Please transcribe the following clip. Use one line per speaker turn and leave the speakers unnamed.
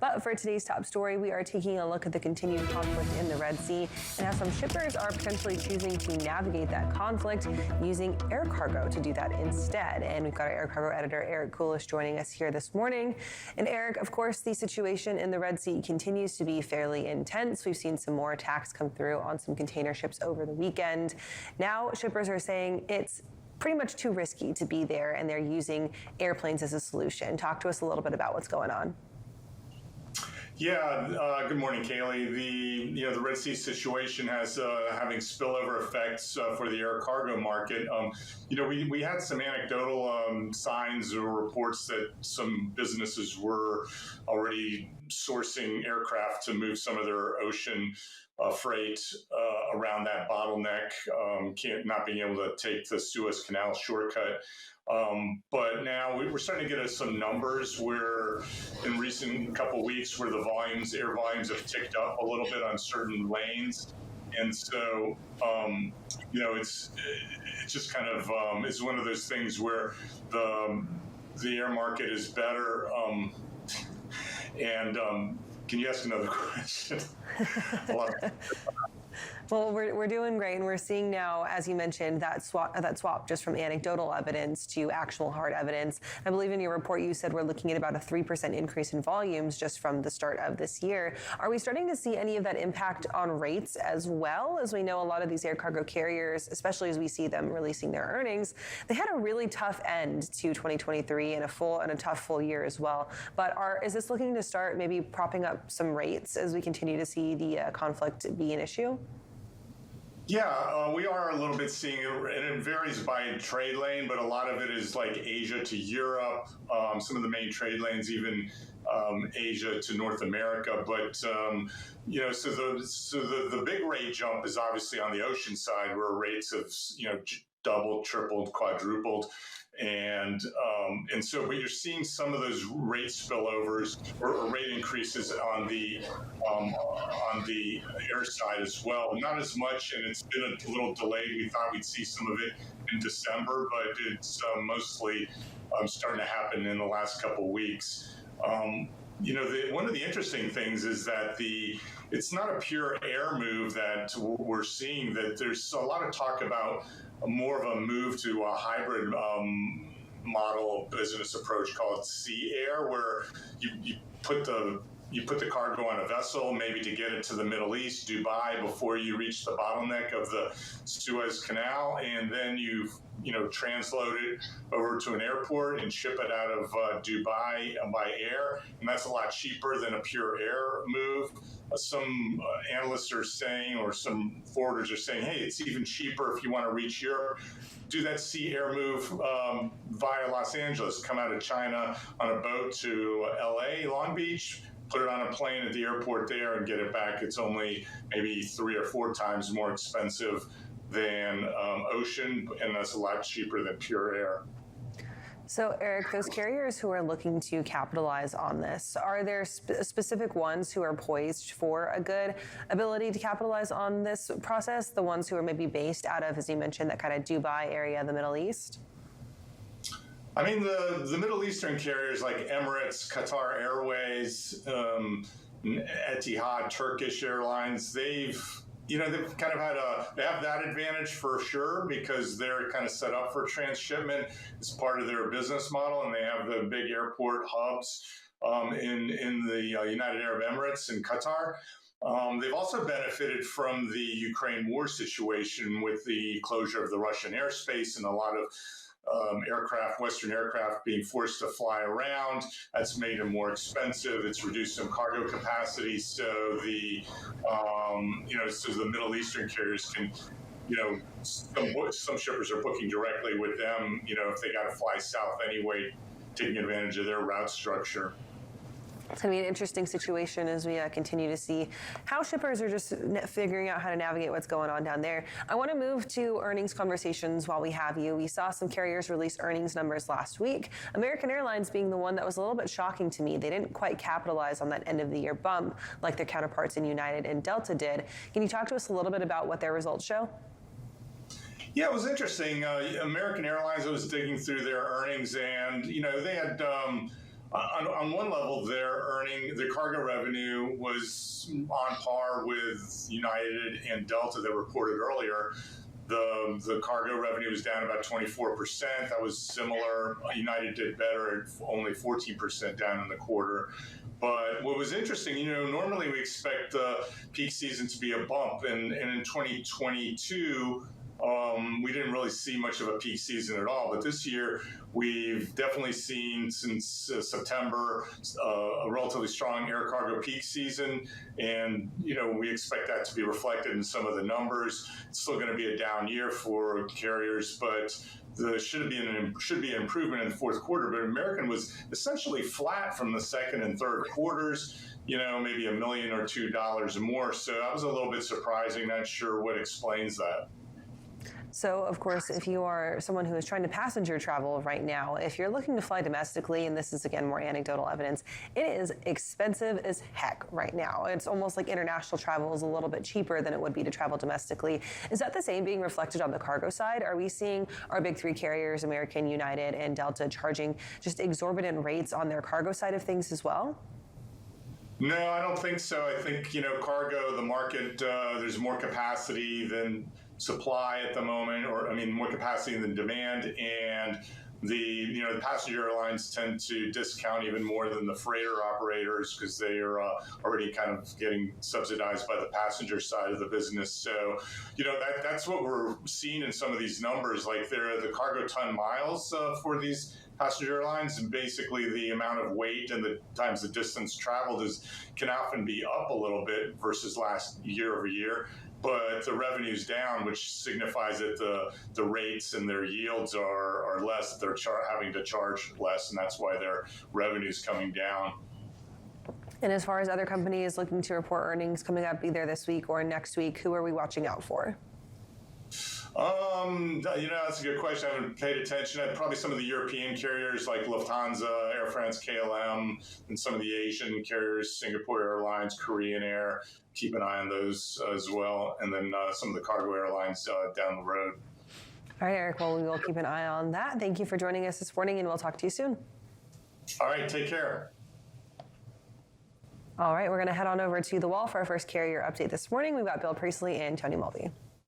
But for today's top story, we are taking a look at the continued conflict in the Red Sea and how some shippers are potentially choosing to navigate that conflict using air cargo to do that instead. And we've got our Air Cargo Editor Eric Kulisch joining us here this morning. And Eric, of course, the situation in the Red Sea continues to be fairly intense. We've seen some more attacks come through on some container ships over the weekend. Now shippers are saying it's pretty much too risky to be there, and they're using airplanes as a solution. Talk to us a little bit about what's going on.
Yeah, good morning, Kaylee. The Red Sea situation has having spillover effects for the air cargo market. We had some anecdotal signs or reports that some businesses were already sourcing aircraft to move some of their ocean freight around that bottleneck, not being able to take the Suez Canal shortcut. But now we're starting to get some numbers where in recent couple weeks where air volumes have ticked up a little bit on certain lanes. And so, it's just kind of, it's one of those things where the air market is better. Can you ask another question?
Well, we're doing great, and we're seeing now, as you mentioned, that swap just from anecdotal evidence to actual hard evidence. I believe in your report you said we're looking at about a 3% increase in volumes just from the start of this year. Are we starting to see any of that impact on rates as well? As we know, a lot of these air cargo carriers, especially as we see them releasing their earnings, they had a really tough end to 2023 and a tough full year as well. But is this looking to start maybe propping up some rates as we continue to see the conflict be an issue?
Yeah, we are a little bit seeing it, and it varies by trade lane, but a lot of it is like Asia to Europe, some of the main trade lanes, even Asia to North America. But, so the big rate jump is obviously on the ocean side where rates have, doubled, tripled, quadrupled. And but you're seeing some of those rate spillovers or rate increases on the air side as well. Not as much, and it's been a little delayed. We thought we'd see some of it in December, but it's mostly starting to happen in the last couple of weeks. One of the interesting things is that it's not a pure air move that we're seeing. That there's a lot of talk about more of a move to a hybrid model business approach called sea air, where you put the cargo on a vessel, maybe to get it to the Middle East, Dubai, before you reach the bottleneck of the Suez Canal, and then you transload it over to an airport and ship it out of Dubai by air, and that's a lot cheaper than a pure air move. Some analysts are saying, or some forwarders are saying, hey, it's even cheaper if you want to reach Europe. Do that sea air move via Los Angeles, come out of China on a boat to LA, Long Beach, put it on a plane at the airport there and get it back. It's only maybe 3 or 4 times more expensive than ocean, and that's a lot cheaper than pure air.
So, Eric, those carriers who are looking to capitalize on this, are there specific ones who are poised for a good ability to capitalize on this process? The ones who are maybe based out of, as you mentioned, that kind of Dubai area, the Middle East?
I mean, the Middle Eastern carriers like Emirates, Qatar Airways, Etihad, Turkish Airlines, they've kind of they have that advantage for sure, because they're kind of set up for transshipment as part of their business model, and they have the big airport hubs in the United Arab Emirates and Qatar. They've also benefited from the Ukraine war situation with the closure of the Russian airspace and a lot of Western aircraft being forced to fly around. That's made them more expensive. It's reduced some cargo capacity. So the Middle Eastern carriers can, some shippers are booking directly with them, if they got to fly south anyway, taking advantage of their route structure.
It's going to be an interesting situation as we continue to see how shippers are just figuring out how to navigate what's going on down there. I want to move to earnings conversations while we have you. We saw some carriers release earnings numbers last week, American Airlines being the one that was a little bit shocking to me. They didn't quite capitalize on that end of the year bump like their counterparts in United and Delta did. Can you talk to us a little bit about what their results show?
Yeah, it was interesting. American Airlines, I was digging through their earnings, and they had On one level, their cargo revenue was on par with United and Delta that reported earlier. The cargo revenue was down about 24%. That was similar. United did better, at only 14% down in the quarter. But what was interesting, normally we expect the peak season to be a bump, and in 2022, we didn't really see much of a peak season at all. But this year, we've definitely seen since September a relatively strong air cargo peak season, and we expect that to be reflected in some of the numbers. It's still going to be a down year for carriers, but there should be an improvement in the fourth quarter. But American was essentially flat from the second and third quarters. Maybe $1 million or $2 more. So that was a little bit surprising. Not sure what explains that.
So, of course, if you are someone who is trying to passenger travel right now, if you're looking to fly domestically, and this is, again, more anecdotal evidence, it is expensive as heck right now. It's almost like international travel is a little bit cheaper than it would be to travel domestically. Is that the same being reflected on the cargo side? Are we seeing our big three carriers, American, United, and Delta, charging just exorbitant rates on their cargo side of things as well?
No, I don't think so. I think, cargo, the market, there's more capacity than supply at the moment, more capacity than demand, and the passenger airlines tend to discount even more than the freighter operators because they are already kind of getting subsidized by the passenger side of the business. So, that's what we're seeing in some of these numbers. Like the cargo ton miles for these passenger airlines, and basically the amount of weight and the times the distance traveled can often be up a little bit versus last year over year. But the revenue's down, which signifies that the rates and their yields are less. They're having to charge less, and that's why their revenue's coming down.
And as far as other companies looking to report earnings coming up either this week or next week, who are we watching out for?
That's a good question. I haven't paid attention. Probably some of the European carriers like Lufthansa, Air France, KLM, and some of the Asian carriers, Singapore Airlines, Korean Air. Keep an eye on those as well. And then some of the cargo airlines down the road.
All right, Eric. Well, we will keep an eye on that. Thank you for joining us this morning, and we'll talk to you soon.
All right. Take care.
All right. We're going to head on over to the wall for our first carrier update this morning. We've got Bill Priestley and Tony Mulvey.